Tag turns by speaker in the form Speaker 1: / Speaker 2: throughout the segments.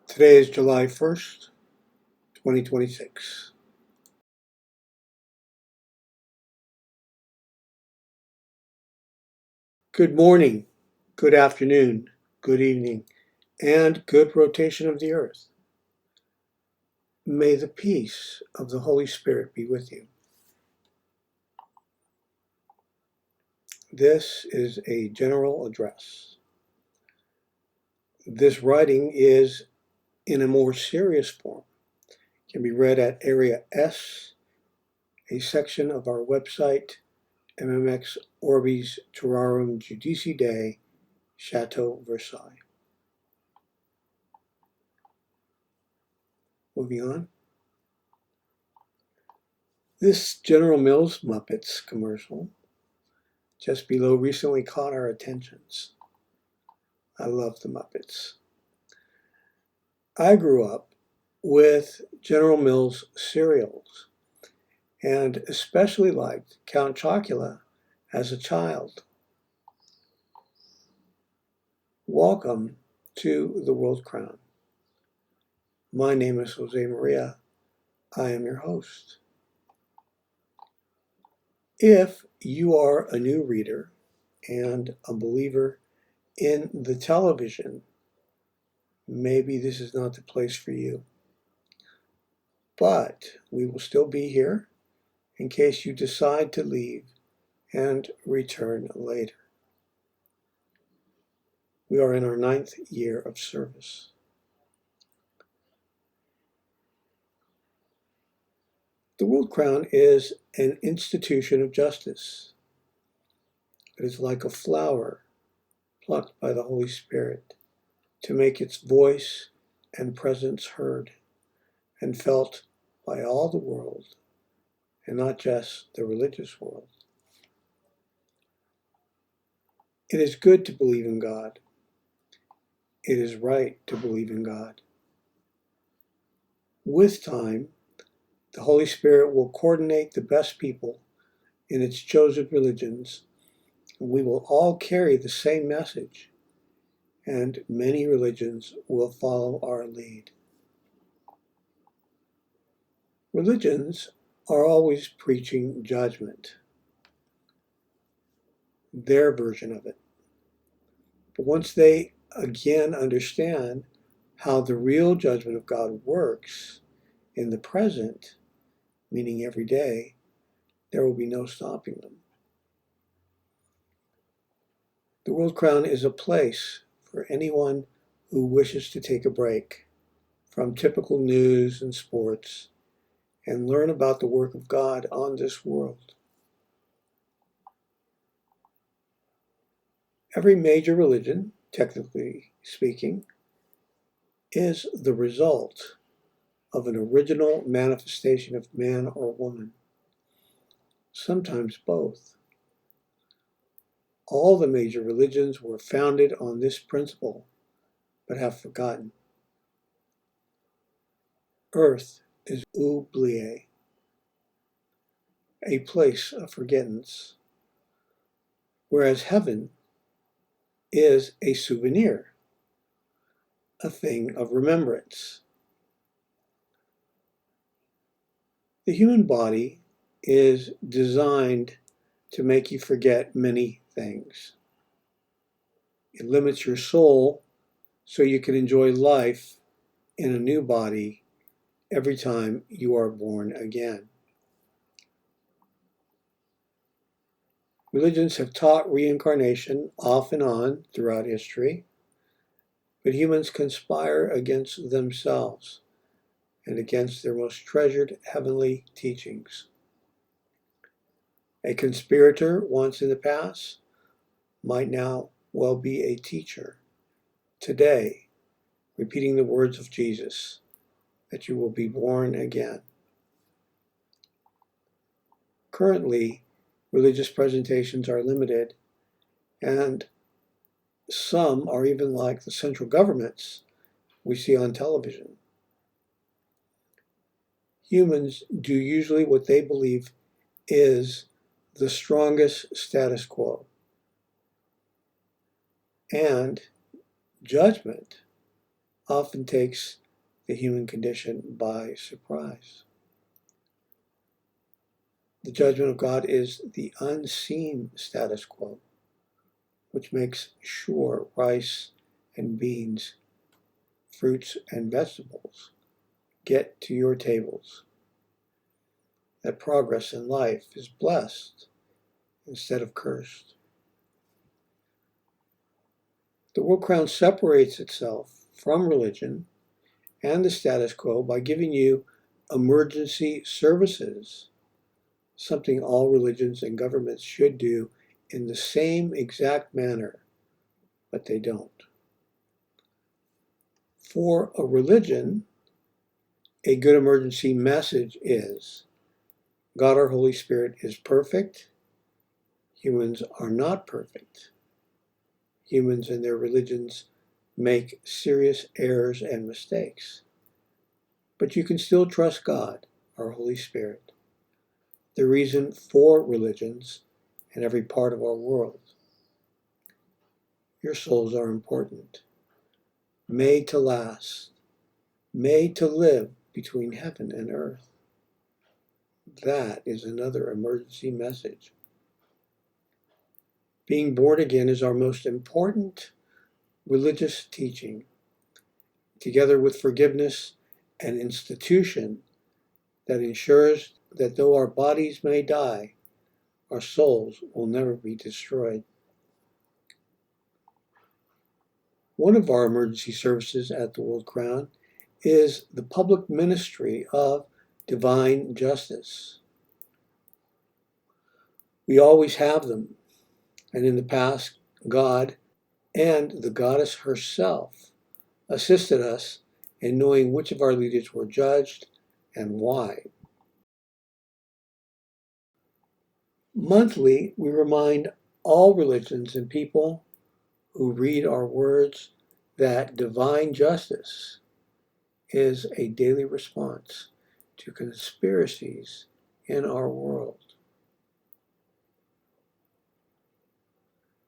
Speaker 1: Today is July 1st, 2026. Good morning, good afternoon, good evening, and good rotation of the earth. May the peace of the Holy Spirit be with you. This is a general address. This writing is in a more serious form. It can be read at Area S, a section of our website, MMXII Orbis Terrarum Judicivm, Château Versailles. Moving on. This General Mills Muppets commercial just below recently caught our attentions. I love the Muppets. I grew up with General Mills cereals and especially liked Count Chocula as a child. Welcome to the World Crown. My name is Jose Maria. I am your host. If you are a new reader and a believer in the television, maybe this is not the place for you. But we will still be here in case you decide to leave and return later. We are in our 9th year of service. The World Crown is an institution of justice. It is like a flower plucked by the Holy Spirit to make its voice and presence heard and felt by all the world, and not just the religious world. It is good to believe in God. It is right to believe in God. With time, the Holy Spirit will coordinate the best people in its chosen religions, and we will all carry the same message, and many religions will follow our lead. Religions are always preaching judgment, their version of it. But once they again understand how the real judgment of God works in the present, meaning every day, there will be no stopping them. The World Crown is a place for anyone who wishes to take a break from typical news and sports and learn about the work of God on this world. Every major religion, technically speaking, is the result of an original manifestation of man or woman, sometimes both. All the major religions were founded on this principle, but have forgotten. Earth is oublié, a place of forgettance, whereas heaven is a souvenir, a thing of remembrance. The human body is designed to make you forget many things. It limits your soul so you can enjoy life in a new body every time you are born again. Religions have taught reincarnation off and on throughout history, but humans conspire against themselves and against their most treasured heavenly teachings. A conspirator once in the past might now well be a teacher today, repeating the words of Jesus, that you will be born again. Currently, religious presentations are limited, and some are even like the central governments we see on television. Humans do usually what they believe is the strongest status quo. And judgment often takes the human condition by surprise. The judgment of God is the unseen status quo, which makes sure rice and beans, fruits and vegetables get to your tables, that progress in life is blessed instead of cursed. The World Crown separates itself from religion and the status quo by giving you emergency services, something all religions and governments should do in the same exact manner, but they don't. For a religion, a good emergency message is, God our Holy Spirit is perfect. Humans are not perfect. Humans and their religions make serious errors and mistakes. But you can still trust God, our Holy Spirit, the reason for religions in every part of our world. Your souls are important, made to last, made to live between heaven and earth. That is another emergency message. Being born again is our most important religious teaching, together with forgiveness and institution that ensures that though our bodies may die, our souls will never be destroyed. One of our emergency services at the World Crown is the public ministry of divine justice. We always have them, and in the past, God and the goddess herself assisted us in knowing which of our leaders were judged and why. Monthly, we remind all religions and people who read our words that divine justice is a daily response to conspiracies in our world.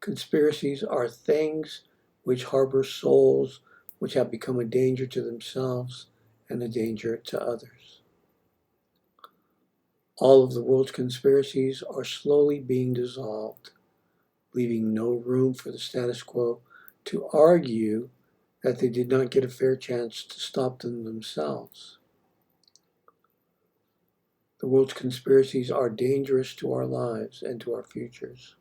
Speaker 1: Conspiracies are things which harbor souls which have become a danger to themselves and a danger to others. All of the world's conspiracies are slowly being dissolved, leaving no room for the status quo to argue that they did not get a fair chance to stop them themselves. The world's conspiracies are dangerous to our lives and to our futures.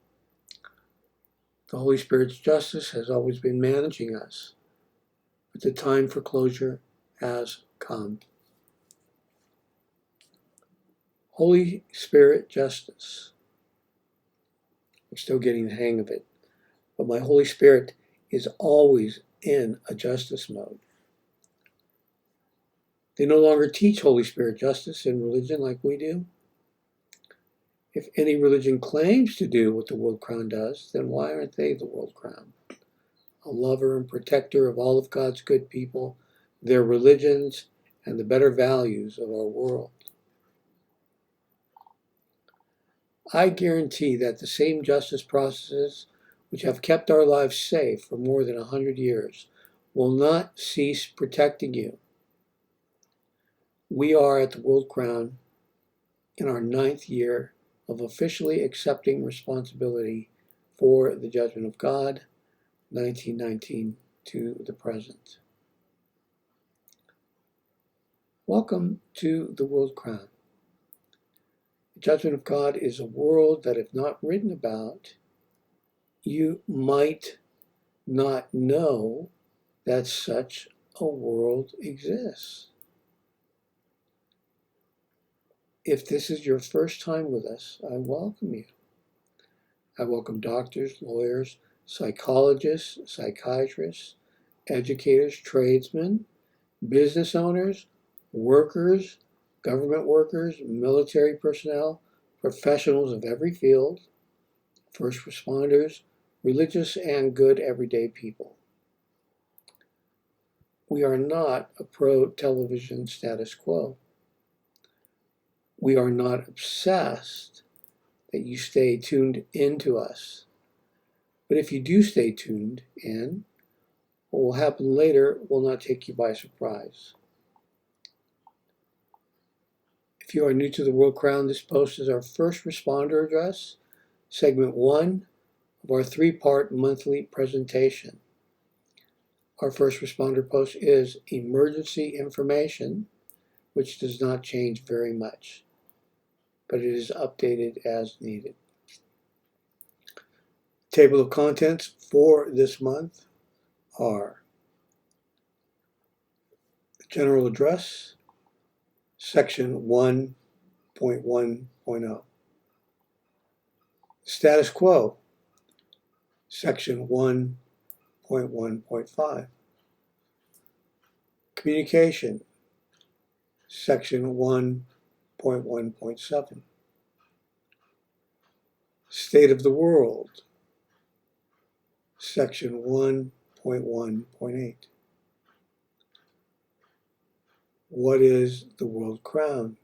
Speaker 1: The Holy Spirit's justice has always been managing us, but the time for closure has come. Holy Spirit justice. I'm still getting the hang of it, but my Holy Spirit is always in a justice mode. They no longer teach Holy Spirit justice in religion like we do. If any religion claims to do what the World Crown does, then why aren't they the World Crown? A lover and protector of all of God's good people, their religions, and the better values of our world. I guarantee that the same justice processes which have kept our lives safe for more than 100 years will not cease protecting you. We are at the World Crown in our 9th year of officially accepting responsibility for the judgment of God, 1919 to the present. Welcome to the World Crown. The judgment of God is a world that, if not written about, you might not know that such a world exists. If this is your first time with us, I welcome you. I welcome doctors, lawyers, psychologists, psychiatrists, educators, tradesmen, business owners, workers, government workers, military personnel, professionals of every field, first responders, religious and good everyday people. We are not a pro-television status quo. We are not obsessed that you stay tuned into us. But if you do stay tuned in, what will happen later will not take you by surprise. If you are new to the World Crown, this post is our first responder address, segment 1 of our 3-part monthly presentation. Our first responder post is emergency information, which does not change very much, but it is updated as needed. Table of contents for this month are the general address, section 1.1.0. Status quo, section 1.1.5. Communication, section 1.1.7. State of the world, section 1.1.8. What is the World Crown?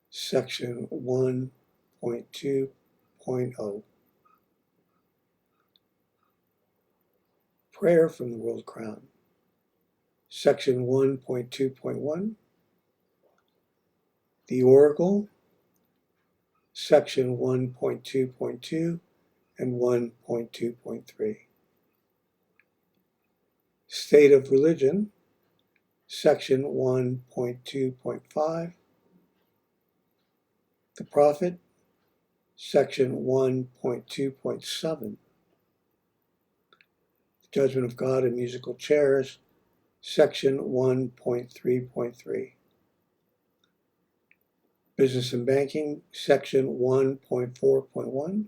Speaker 1: Section 1.2.0. Prayer from the World Crown. Section 1.2.1. The Oracle. Section 1.2.2 and 1.2.3. State of Religion. Section 1.2.5. The Prophet, section 1.2.7. The Judgment of God in Musical Chairs, section 1.3.3. Business and Banking, section 1.4.1.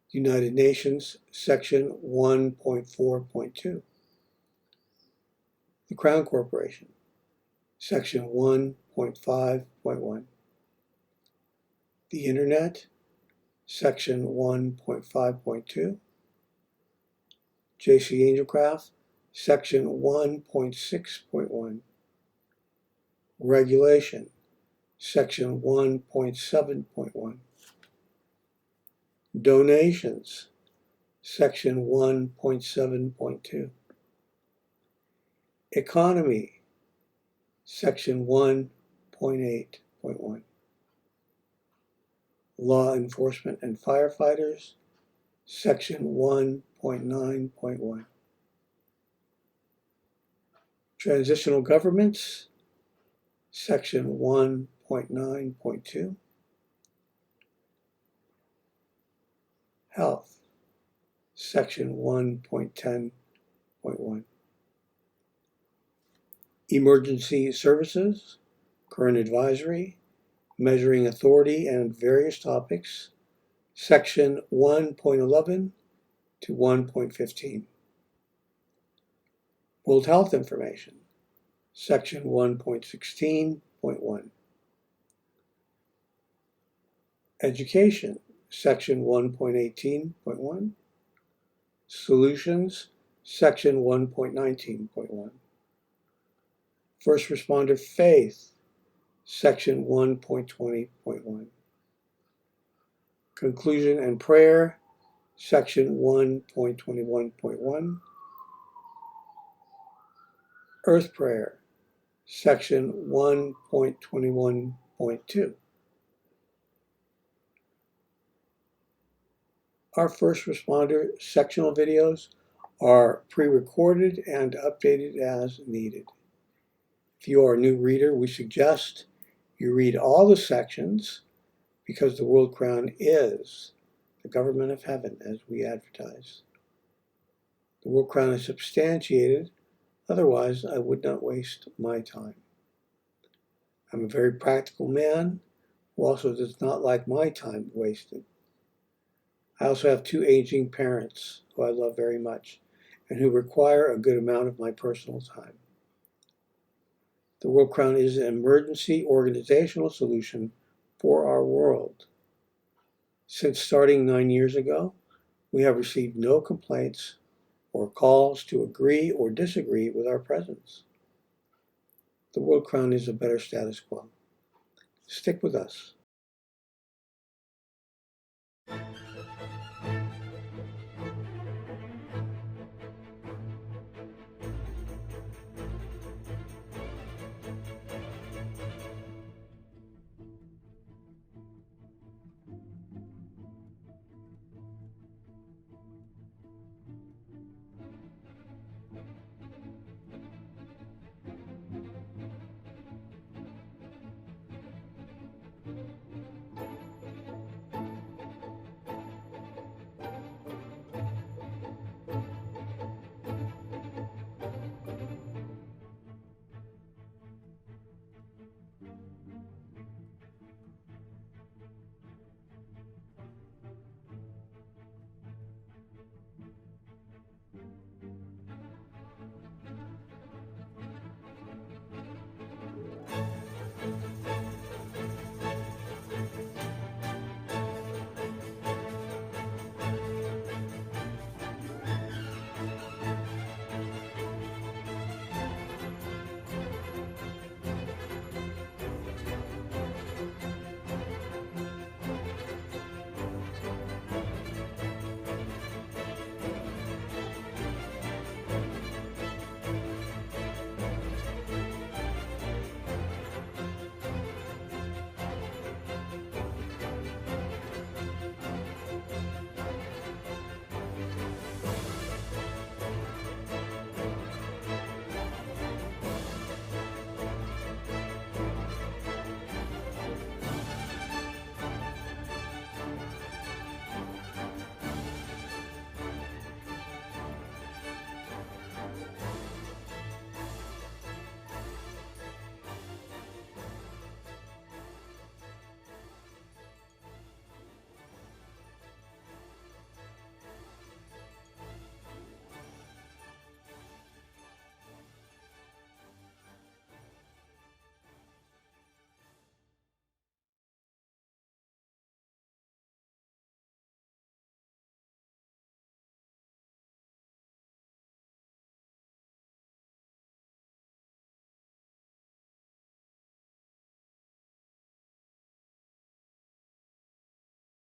Speaker 1: United Nations, section 1.4.2. The Crown Corporation, section 1.5.1. The Internet, section 1.5.2. JC Angelcraft, section 1.6.1. Regulation, section 1.7.1. Donations, section 1.7.2. Economy, section 1.8.1. Law Enforcement and Firefighters, section 1.9.1. Transitional Governments, Section 1.9.2. Health, Section 1.10.1. Emergency Services, Current Advisory, Measuring Authority and various topics, Section 1.11 to 1.15. World Health Information, Section 1.16.1. Education, Section 1.18.1. Solutions, Section 1.19.1. First Responder Faith, Section 1.20.1. Conclusion and Prayer, Section 1.21.1. Earth Prayer, Section 1.21.2. Our first responder sectional videos are pre-recorded and updated as needed. If you are a new reader, we suggest you read all the sections because the World Crown is the government of heaven as we advertise. The World Crown is substantiated, otherwise I would not waste my time. I'm a very practical man who also does not like my time wasted. I also have two aging parents who I love very much and who require a good amount of my personal time. The World Crown is an emergency organizational solution for our world. Since starting 9 years ago, we have received no complaints or calls to agree or disagree with our presence. The World Crown is a better status quo. Stick with us.